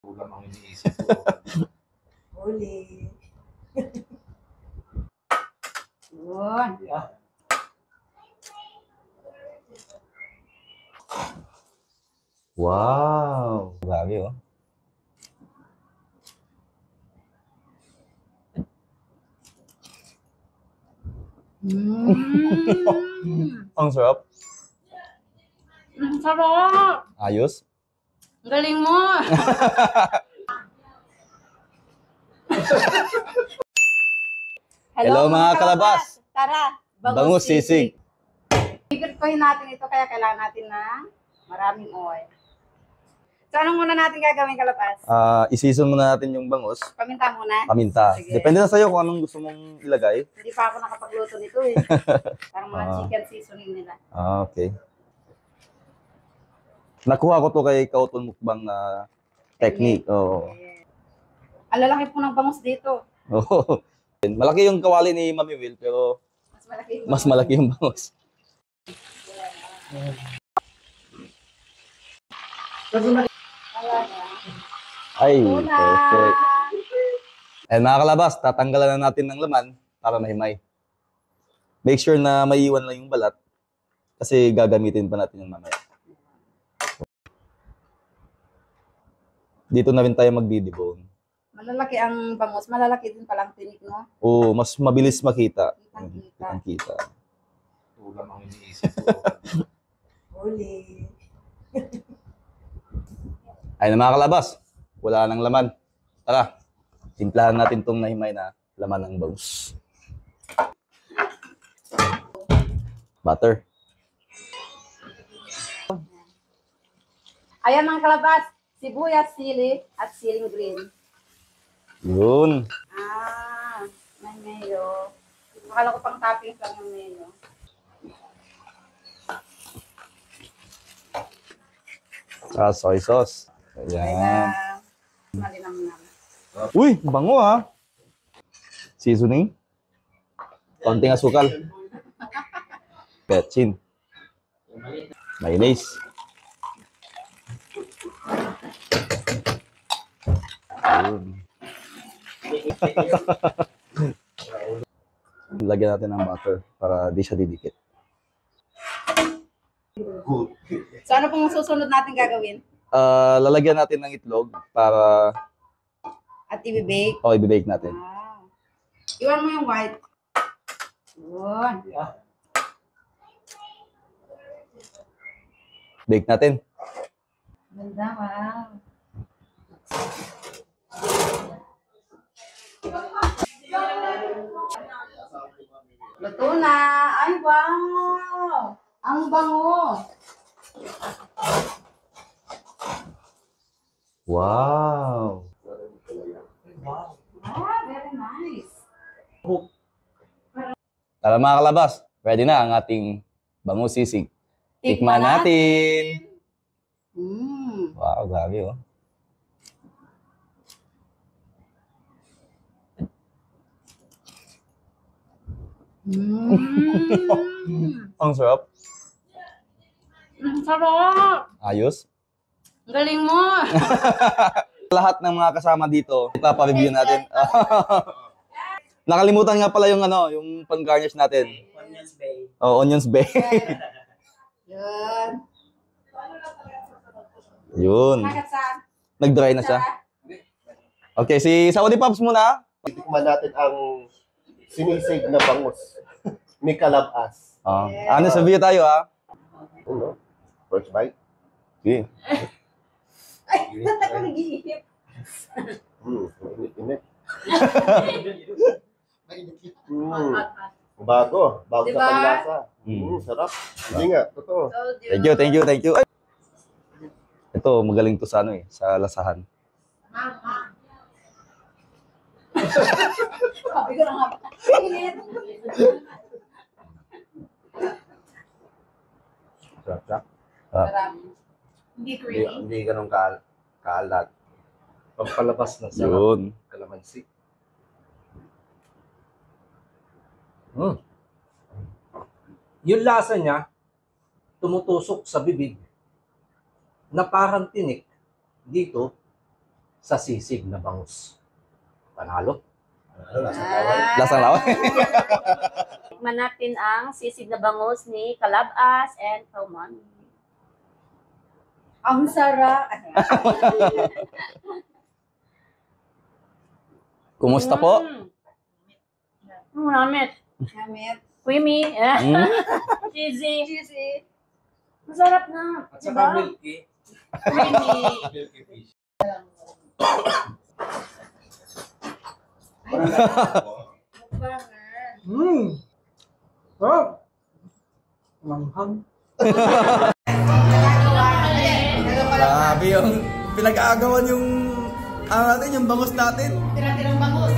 Ulam ang iniisip ko. Huli. Yun. Wow! Grabe, oh. Ang sarap. Sarap! Ayos. Galing mo! Hello, mga kalabas! Tara, Bangus sisig. Pipirtuhin natin ito kaya kailangan natin ng maraming oil. So anong muna natin gagawin, kalabas? I-season muna natin yung bangus. Paminta muna? Paminta. Sige. Depende na sa'yo kung anong gusto mong ilagay. Hindi pa ako nakapagluto nito eh. Parang mga chicken seasoning nila. Okay. Nakuha ko to kay Kauton Mukbang na technique. Oo. Yeah. Ang lalaki po ng bangus dito. Oo. Malaki yung kawali ni Mami Will, pero mas malaki yung bangus. Ay, perfect. And mga kalabas, tatanggalan na natin ng laman para mahimay. Make sure na maiiwan lang yung balat kasi gagamitin pa natin yung mamaya. Dito na rin tayo magdi-debone. Malalaki ang bangus, malalaki din palang tinik, no? Oo, mas mabilis makita. Kitang-kita. Ulam ang iniisip ko. Huli. Ayun na mga kalabas, wala nang laman. Tara, timplahan natin tong nahimay na laman ng bangus. Butter. Ayan mga kalabas, sibuyas, sili, at siling green. Yun. May mayo. Akala ko pang toppings lang yung mayo. Saka soy sauce. Ayan. Malinamnam. Uy, bango ha. Seasoning. Konting asukal. Petchin. Mayonnaise. Ayun. Lagyan natin ng butter para di siya didikit. So ano pong susunod natin gagawin? Lalagyan natin ng itlog para At ibibake? i-bake natin. Iwan mo yung white. Yun. Bake natin. Ganda, wow. Luto na. Ay, wow. Ang bango. Wow! Very nice. Tara mga kalabas, ready na ang ating bangus sisig. Tikman natin! Wow, grabe oh. Ang sarap. Sarap. Ayos. Galing mo. Lahat ng mga kasama dito, ipapa-review natin. Nakalimutan nga pala yung yung pang-garnish natin. Onions bay. Oh, onions bay. Yun. Yun. Nag-dry na siya. Okay, si Saudi Pops muna. Tikman natin ang sinisig na bangus. May kalabas. Ano sa video tayo ha? Ano? First bite? Okay. Ay, ako nag-iisip. Init. Bago. Bago Diba? sa panlasa. Sarap. Hindi nga. Totoo. Thank you. Ay. Ito, magaling to sa sa lasahan. Sabi ko na nga. Init. Sarap. Sarap. Hindi creamy. Hindi ganun kaalat. Pampalabas na sa Yun. kalamansi. Yung lasa niya, tumutusok sa bibig na parang tinik dito sa sisig na bangus. Panalo. Lasang lawan. Tikman natin ang sisig na bangus ni Calabas and Palmani. Ang sarap. Kumusta po? Namit. Gamit. Creamy. Mm. Cheesy. Cheesy. Masarap na. At Diba? saka milky. Creamy. Milky fish. Oh! Manghang. Grabe yung pinag-aagawan yung natin, yung bangus natin. Tira-tirang bangus.